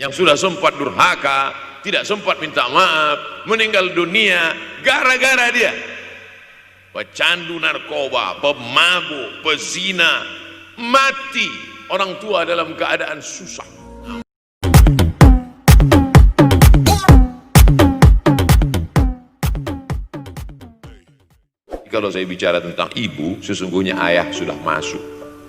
yang sudah sempat durhaka, tidak sempat minta maaf, meninggal dunia gara-gara dia pecandu narkoba, pemabuk, pezina, mati orang tua dalam keadaan susah. Kalau saya bicara tentang ibu, sesungguhnya ayah sudah masuk,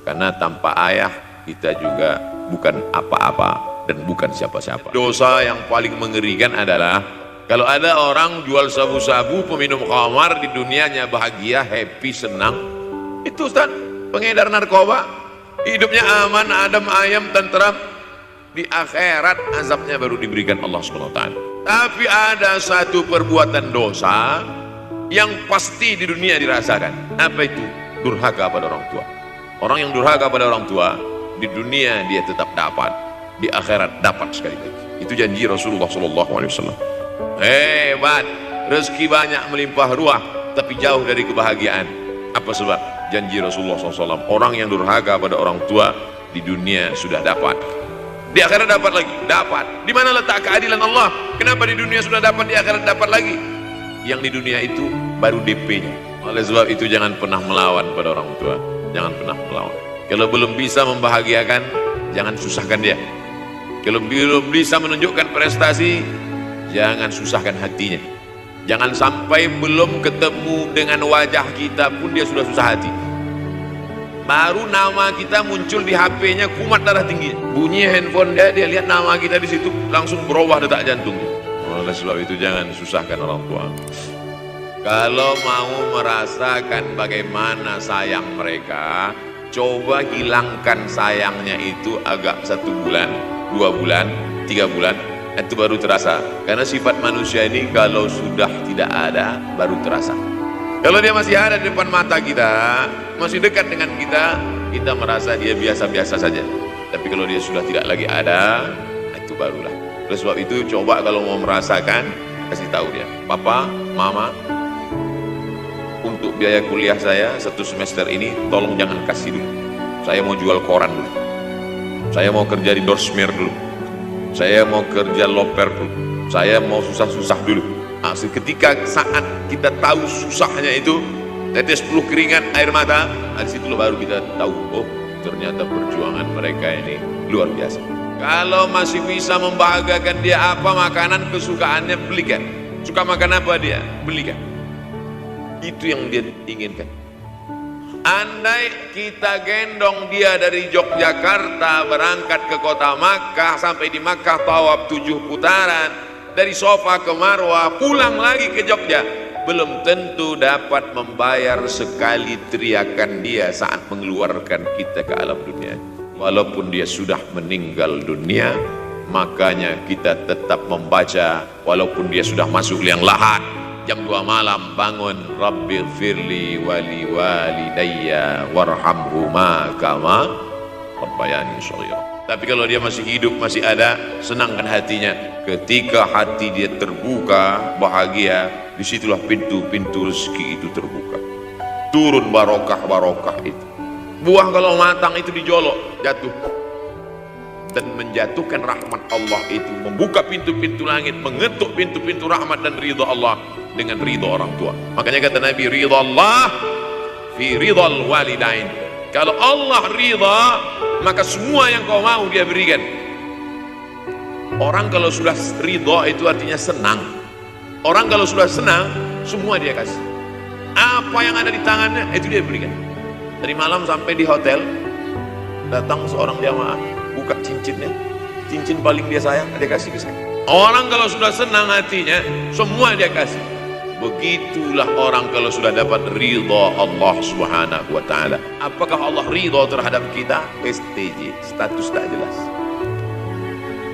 karena tanpa ayah kita juga bukan apa-apa dan bukan siapa-siapa. Dosa yang paling mengerikan adalah kalau ada orang jual sabu-sabu, peminum khamar, di dunianya bahagia, happy, senang. Itu Ustaz, pengedar narkoba, hidupnya aman, adem ayem, tenteram. Di akhirat azabnya baru diberikan Allah SWT. Tapi ada satu perbuatan dosa yang pasti di dunia dirasakan. Apa itu? Durhaka pada orang tua. Orang yang durhaka pada orang tua, di dunia dia tetap dapat, di akhirat dapat sekali lagi. Itu janji Rasulullah SAW. Hebat, rezeki banyak melimpah ruah, tapi jauh dari kebahagiaan. Apa sebab? Janji Rasulullah SAW. Orang yang durhaka pada orang tua di dunia sudah dapat, di akhirat dapat lagi. Dapat. Di mana letak keadilan Allah? Kenapa di dunia sudah dapat, di akhirat dapat lagi? Yang di dunia itu baru DP-nya. Oleh sebab itu jangan pernah melawan pada orang tua. Jangan pernah melawan. Kalau belum bisa membahagiakan, jangan susahkan dia. Kalau belum bisa menunjukkan prestasi, jangan susahkan hatinya. Jangan sampai belum ketemu dengan wajah kita pun dia sudah susah hati. Baru nama kita muncul di HP-nya, kumat darah tinggi. Bunyi handphone dia lihat nama kita di situ, langsung berubah detak jantungnya. Oleh sebab itu jangan susahkan orang tua. Kalau mau merasakan bagaimana sayang mereka, coba hilangkan sayangnya itu agak 1 bulan, 2 bulan, 3 bulan, itu baru terasa. Karena sifat manusia ini kalau sudah tidak ada baru terasa. Kalau dia masih ada di depan mata kita, masih dekat dengan kita, kita merasa dia biasa-biasa saja. Tapi kalau dia sudah tidak lagi ada, itu barulah. Oleh sebab itu coba kalau mau merasakan, kasih tahu dia, Papa, Mama, untuk biaya kuliah saya 1 semester ini tolong jangan kasih dulu. Saya mau jual koran dulu, saya mau kerja di Dorsmer dulu, saya mau kerja loper dulu, saya mau susah-susah dulu. Nah, ketika saat kita tahu susahnya itu, tetes peluh keringat, air mata, nah, disitulah baru kita tahu, oh ternyata perjuangan mereka ini luar biasa. Kalau masih bisa membahagiakan dia, apa makanan kesukaannya, belikan. Suka makan apa dia, belikan. Itu yang dia inginkan. Andai kita gendong dia dari Yogyakarta berangkat ke kota Makkah, sampai di Makkah tawaf 7 putaran, dari Sofa ke Marwah, pulang lagi ke Jogja, belum tentu dapat membayar sekali teriakan dia saat mengeluarkan kita ke alam dunia. Walaupun dia sudah meninggal dunia, makanya kita tetap membaca walaupun dia sudah masuk liang lahat. Jam 2 malam bangun, Rabbighfirli wali walidayya warhamhuma kama rabbayani shaghira. Tapi kalau dia masih hidup, masih ada, senangkan hatinya. Ketika hati dia terbuka, bahagia, disitulah pintu-pintu rezeki itu terbuka. Turun barokah-barokah itu. Buah kalau matang itu dijolok, jatuh. Dan menjatuhkan rahmat Allah itu, membuka pintu-pintu langit, mengetuk pintu-pintu rahmat dan ridha Allah dengan ridha orang tua. Makanya kata Nabi, ridha Allah fi ridhal walidain. Kalau Allah ridha, maka semua yang kau mau dia berikan. Orang kalau sudah ridha itu artinya senang. Orang kalau sudah senang, semua dia kasih. Apa yang ada di tangannya, itu dia berikan. Dari malam sampai di hotel, datang seorang jamaah, buka cincinnya, cincin paling dia sayang, dia kasih ke saya. Orang kalau sudah senang hatinya, semua dia kasih. Begitulah orang kalau sudah dapat ridha Allah Subhanahu wa ta'ala. Apakah Allah ridha terhadap kita? STJ, status tak jelas.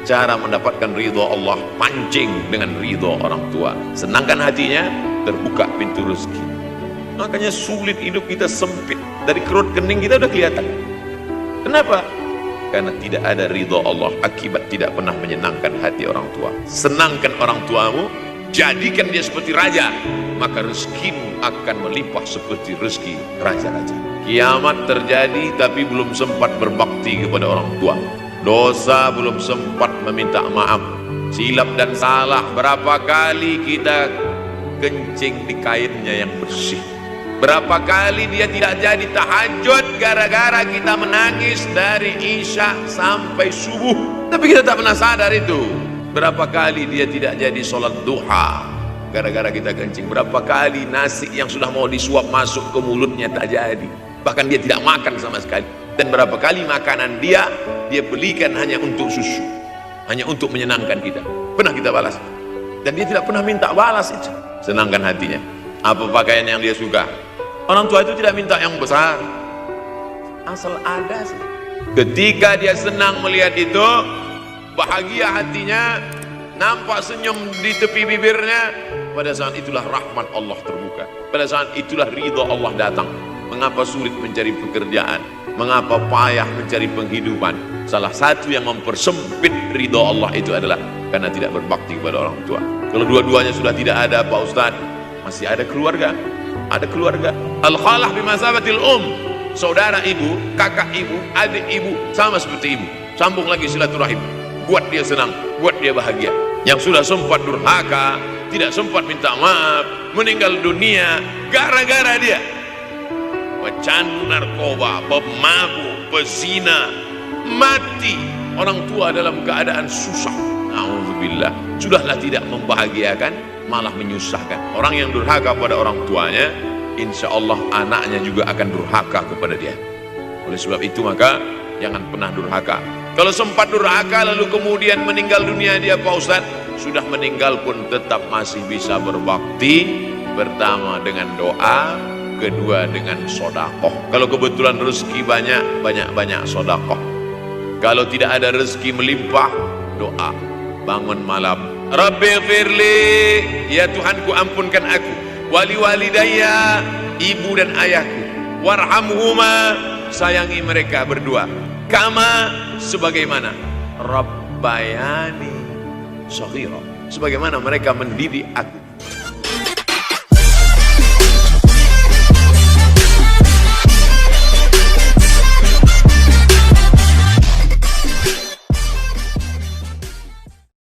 Cara mendapatkan ridha Allah, pancing dengan ridha orang tua. Senangkan hatinya, terbuka pintu rezeki. Makanya sulit hidup kita, sempit. Dari kerut kening kita udah kelihatan. Kenapa? Karena tidak ada ridha Allah, akibat tidak pernah menyenangkan hati orang tua. Senangkan orang tuamu, jadikan dia seperti raja, maka rezekimu akan melimpah seperti rezeki raja-raja. Kiamat terjadi tapi belum sempat berbakti kepada orang tua. dosa belum sempat meminta maaf, silap dan salah berapa kali kita kencing di kainnya yang bersih, berapa kali dia tidak jadi tahajud gara-gara kita menangis dari isya sampai subuh, tapi kita tak pernah sadar itu. Berapa kali dia tidak jadi sholat duha gara-gara kita kencing, berapa kali nasi yang sudah mau disuap masuk ke mulutnya tak jadi, bahkan dia tidak makan sama sekali. Dan berapa kali makanan dia belikan hanya untuk susu, hanya untuk menyenangkan kita, pernah kita balas, dan dia tidak pernah minta balas itu. Senangkan hatinya, apa pakaian yang dia suka. Orang tua itu tidak minta yang besar, asal ada sih. Ketika dia senang melihat itu, bahagia hatinya, nampak senyum di tepi bibirnya, pada saat itulah rahmat Allah terbuka, pada saat itulah ridha Allah datang. Mengapa sulit mencari pekerjaan, mengapa payah mencari penghidupan? Salah satu yang mempersempit ridha Allah itu adalah karena tidak berbakti kepada orang tua. Kalau dua-duanya sudah tidak ada, Pak Ustadz, masih ada keluarga. Ada keluarga. Al-khalah bimasabatil saudara ibu, kakak ibu, adik ibu, sama seperti ibu. Sambung lagi silaturahim, buat dia senang, buat dia bahagia. Yang sudah sempat durhaka, tidak sempat minta maaf, meninggal dunia gara-gara dia pecandu narkoba, pemabuk, pezina, mati. Orang tua dalam keadaan susah, na'udzubillah, sudahlah tidak membahagiakan, malah menyusahkan. Orang yang durhaka pada orang tuanya, insya Allah anaknya juga akan durhaka kepada dia. Oleh sebab itu maka jangan pernah durhaka. Kalau sempat durhaka lalu kemudian meninggal dunia dia, Pak Ustaz, sudah meninggal pun tetap masih bisa berbakti. Pertama dengan doa, kedua dengan sodakoh. Kalau kebetulan rezeki banyak sodakoh. Kalau tidak ada rezeki melimpah, doa, bangun malam, Rabbi firli, ya Tuhanku ampunkan aku, wali walidayya, ibu dan ayahku, warhamhuma, sayangi mereka berdua, kama, sebagaimana Rabbayani shaghira, sebagaimana mereka mendidik aku